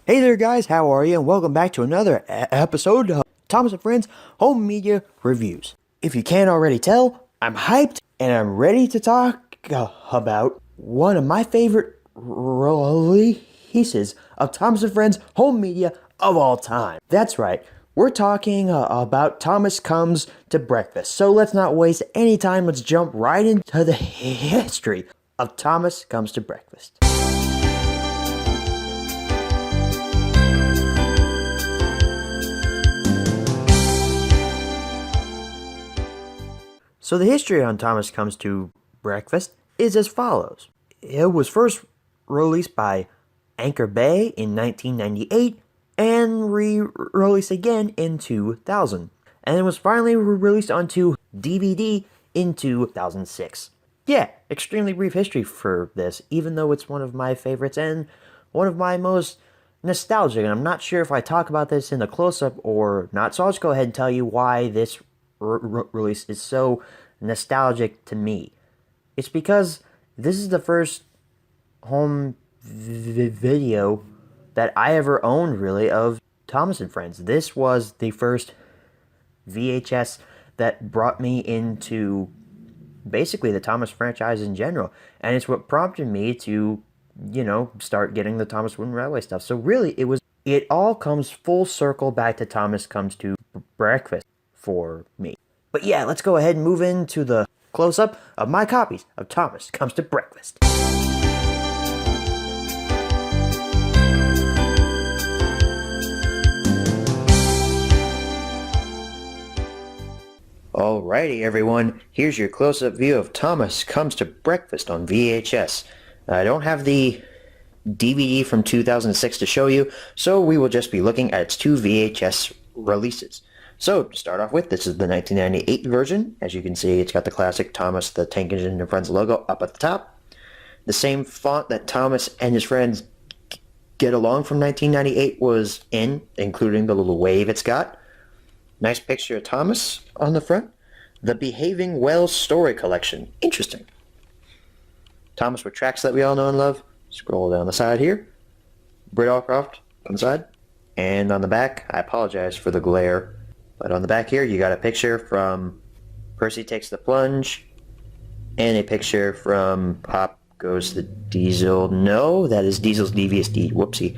Hey there guys, how are you? And welcome back to another episode of Thomas and Friends Home Media Reviews. If you can't already tell, I'm hyped and I'm ready to talk about one of my favorite releases of Thomas and Friends Home Media of all time. That's right, we're talking about Thomas Comes to Breakfast. So let's not waste any time, let's jump right into the history of Thomas Comes to Breakfast. So the history on Thomas Comes to Breakfast is as follows. It was first released by Anchor Bay in 1998 and re-released again in 2000. And it was finally released onto DVD in 2006. Yeah, extremely brief history for this, even though it's one of my favorites and one of my most nostalgic. And I'm not sure if I talk about this in the close-up or not, so I'll just go ahead and tell you why this release is so nostalgic to me. It's because this is the first home video that I ever owned, really, of Thomas and Friends. This was the first VHS that brought me into basically the Thomas franchise in general, and it's what prompted me to, start getting the Thomas Wooden Railway stuff. So really, it all comes full circle back to Thomas Comes to Breakfast for me. But yeah, let's go ahead and move into the close-up of my copies of Thomas Comes to Breakfast. Alrighty everyone, here's your close-up view of Thomas Comes to Breakfast on VHS. I don't have the DVD from 2006 to show you, so we will just be looking at its two VHS releases. So, to start off with, this is the 1998 version. As you can see, it's got the classic Thomas the Tank Engine and Friends logo up at the top. The same font that Thomas and his friends get along from 1998 was in, including the little wave it's got. Nice picture of Thomas on the front. The Behaving Well Story Collection. Interesting. Thomas with tracks that we all know and love. Scroll down the side here. Britt Allcroft on the side. And on the back, I apologize for the glare, but on the back here, you got a picture from Percy Takes the Plunge, and a picture from Pop Goes the Diesel. No, that is Diesel's Devious Deed. Whoopsie.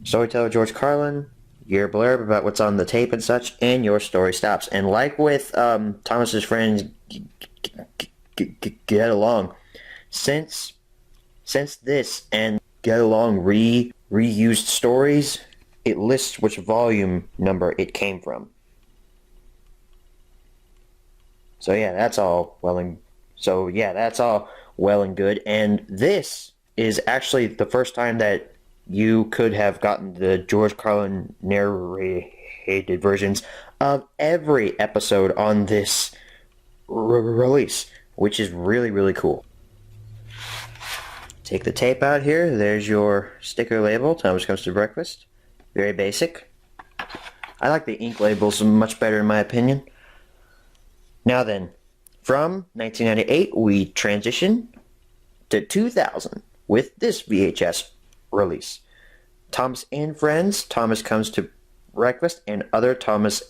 Storyteller George Carlin, your blurb about what's on the tape and such, and your story stops. And like with Thomas's friends Get Along, since this and Get Along reused stories, it lists which volume number it came from. So yeah, that's all well and good. And this is actually the first time that you could have gotten the George Carlin narrated versions of every episode on this release, which is really, really cool. Take the tape out here. There's your sticker label, Thomas Comes to Breakfast. Very basic. I like the ink labels much better in my opinion. Now then, from 1998 we transition to 2000 with this VHS release. Thomas and Friends, Thomas Comes to Breakfast, and Other Thomas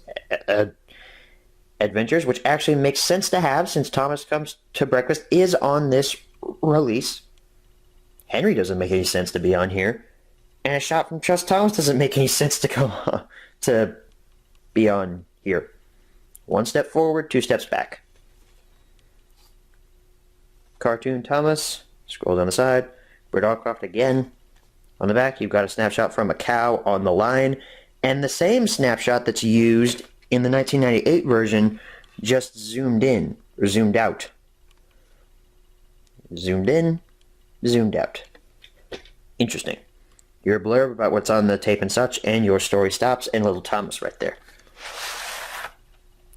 Adventures, which actually makes sense to have since Thomas Comes to Breakfast is on this release. Henry doesn't make any sense to be on here. And A Shot from Trust Thomas doesn't make any sense to be on here. One step forward, two steps back. Cartoon Thomas, scroll down the side. Britt Allcroft again. On the back, you've got a snapshot from a cow on the line. And the same snapshot that's used in the 1998 version, just zoomed in, or zoomed out. Zoomed in, zoomed out. Interesting. Your blurb about what's on the tape and such, and your story stops, and little Thomas right there.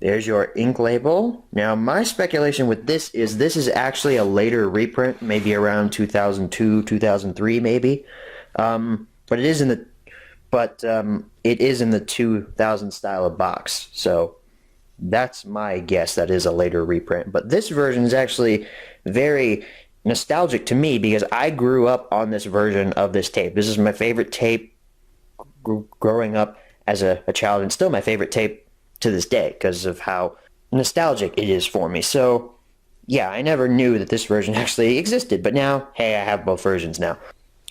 There's your ink label. Now, my speculation with this is actually a later reprint, maybe around 2002, 2003, maybe. But it is in the 2000 style of box. So that's my guess. That is a later reprint. But this version is actually very nostalgic to me because I grew up on this version of this tape. This is my favorite tape growing up as a child, and still my favorite tape to this day because of how nostalgic it is for me. So, yeah, I never knew that this version actually existed, but now, hey, I have both versions now.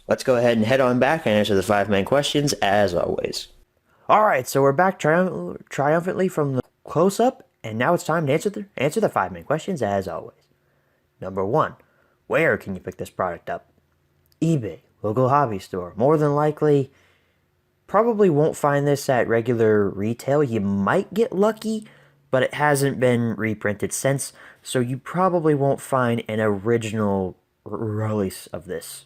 Let's go ahead and head on back and answer the 5 main questions as always. All right, so we're back triumphantly from the close-up, and now it's time to answer the 5 main questions as always. Number 1, where can you pick this product up? eBay, local hobby store. More than likely, probably won't find this at regular retail. You might get lucky, but it hasn't been reprinted since, so you probably won't find an original release of this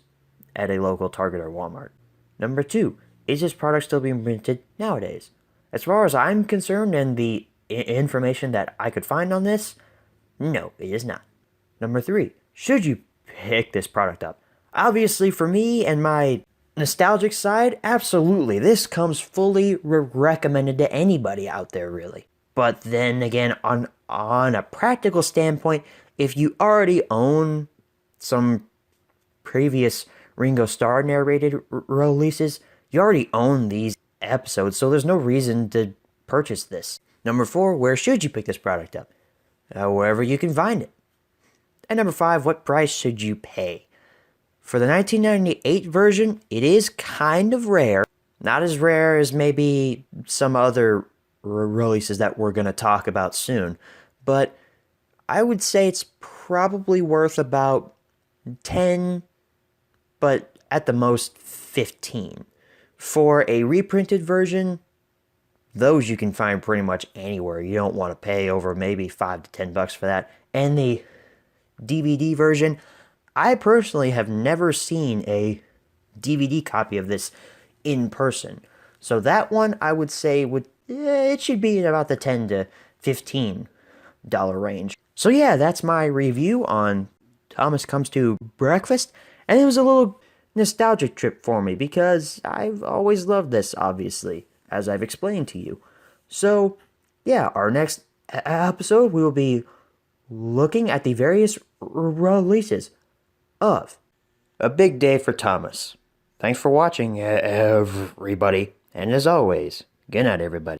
at a local Target or Walmart. Number 2, is this product still being printed nowadays? As far as I'm concerned and the information that I could find on this, no, it is not. Number 3, should you pick this product up? Obviously, for me and my nostalgic side, absolutely. This comes fully recommended to anybody out there, really. But then again, on a practical standpoint, if you already own some previous Ringo Starr narrated releases, you already own these episodes, so there's no reason to purchase this. Number 4, where should you pick this product up? Wherever you can find it. And number 5, what price should you pay? For the 1998 version, it is kind of rare. Not as rare as maybe some other releases that we're going to talk about soon. But I would say it's probably worth about 10, but at the most 15. For a reprinted version, those you can find pretty much anywhere. You don't want to pay over maybe $5 to $10 for that. And the DVD version, I personally have never seen a DVD copy of this in person. So that one I would say it should be in about the $10 to $15 range. So yeah, that's my review on Thomas Comes to Breakfast. And it was a little nostalgic trip for me because I've always loved this, obviously, as I've explained to you. So yeah, our next episode we will be looking at the various releases of A Big Day for Thomas. Thanks for watching, everybody. And as always, good night, everybody.